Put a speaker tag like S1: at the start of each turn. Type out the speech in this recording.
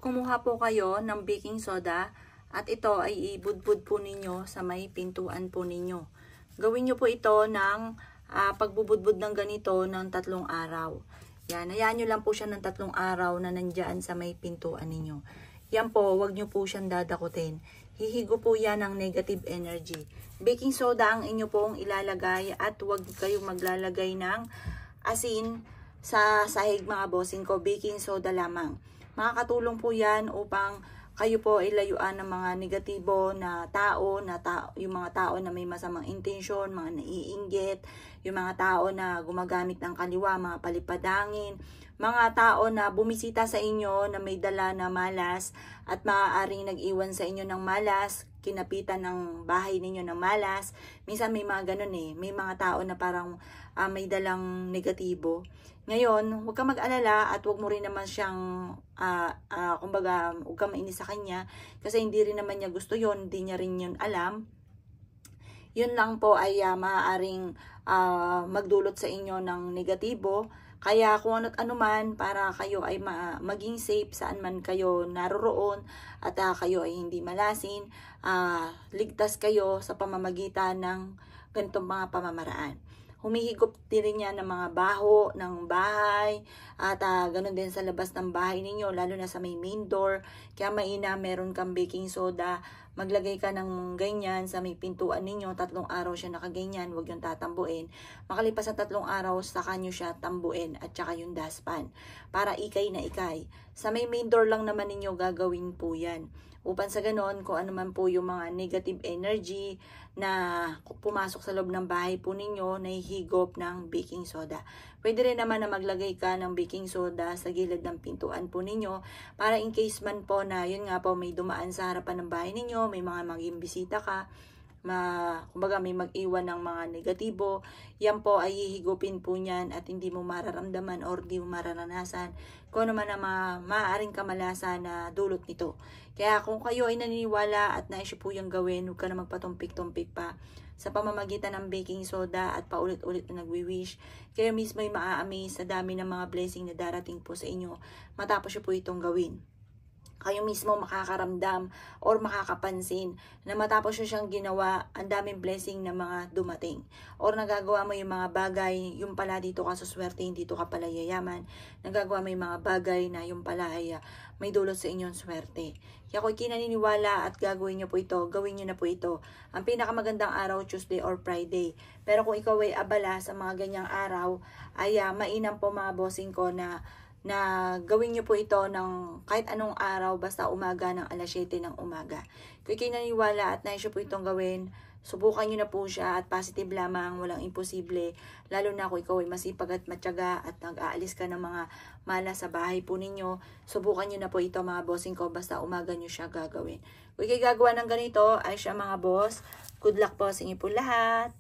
S1: kumuha po kayo ng baking soda at ito ay ibudbud po ninyo sa may pintuan po ninyo. Gawin nyo po ito ng pagbubudbud ng ganito ng 3 araw. Yan, hayaan nyo lang po siya ng 3 araw na nandyan sa may pintuan ninyo. Yan po, wag nyo po siyang dadakutin. Hihigo po yan ng negative energy. Baking soda ang inyo pong ilalagay at wag kayong maglalagay ng asin sa sahig mga bossing ko. Baking soda lamang. Makakatulong po yan upang kayo po ay layuan ng mga negatibo na tao, yung mga tao na may masamang intensyon, mga naiinggit, yung mga tao na gumagamit ng kaliwa, mga palipadangin, mga tao na bumisita sa inyo na may dala na malas at maaaring nag-iwan sa inyo ng malas, kinapitan ng bahay ninyo ng malas. Minsan may mga ganun may mga tao na parang may dalang negatibo. Ngayon, huwag kang mag-alala at huwag mo rin naman siyang, kumbaga, huwag kang mainis sa kanya kasi hindi rin naman niya gusto yon, hindi niya rin yun alam. Yun lang po ay maaaring magdulot sa inyo ng negatibo. Kaya kung ano't ano man para kayo ay maging safe saan man kayo naroroon at kayo ay hindi malasin, ligtas kayo sa pamamagitan ng ganitong mga pamamaraan. Humihigop din rin yan ng mga baho ng bahay at ganun din sa labas ng bahay ninyo, lalo na sa may main door. Kaya maina meron kang baking soda, maglagay ka ng ganyan sa may pintuan ninyo, 3 araw siya nakaganyan, huwag yung tatambuin. Makalipas sa 3 araw, saka nyo siya tambuin at saka yung dustpan para ikay na ikay. Sa may main door lang naman ninyo gagawin po yan. Upang sa ganon, kung ano man po yung mga negative energy na pumasok sa loob ng bahay po ninyo, nahihigop ng baking soda. Pwede rin naman na maglagay ka ng baking soda sa gilid ng pintuan po ninyo para in case man po na yun nga po may dumaan sa harapan ng bahay ninyo, may mga maging bisita ka, kumbaga may mag-iwan ng mga negatibo, yan po ay hihigupin po niyan at hindi mo mararamdaman or hindi mo mararanasan kung ano man ang maaaring kamalasan na dulot nito. Kaya kung kayo ay naniniwala at nais po yung gawin, huwag ka na magpatumpik-tumpik pa sa pamamagitan ng baking soda at paulit-ulit na nagwi-wish. Kayo mismo ay maa-amaze sa dami ng mga blessing na darating po sa inyo matapos nyo po itong gawin. Kayo mismo makakaramdam or makakapansin na matapos nyo siyang ginawa, ang daming blessing na mga dumating. Or nagagawa mo yung mga bagay, yung pala dito ka suswerte, dito ka pala yayaman. Nagagawa mo yung mga bagay na yung pala ay may dulot sa inyong swerte. Kaya kung kinaniniwala at gagawin nyo po ito, gawin nyo na po ito. Ang pinakamagandang araw, Tuesday or Friday. Pero kung ikaw ay abala sa mga ganyang araw, ay mainam po mga bossing ko na gawin nyo po ito ng kahit anong araw basta umaga ng alas 7 ng umaga. Kung kayo naniniwala at nais nyo po itong gawin, subukan nyo na po siya at positive lamang, walang imposible. Lalo na kung ikaw ay masipag at matyaga at nag-aalis ka ng mga malas sa bahay po ninyo, subukan nyo na po ito mga bossing ko basta umaga nyo siya gagawin. Kung kayo gagawa ng ganito ay siya mga boss, good luck po sa inyo po lahat.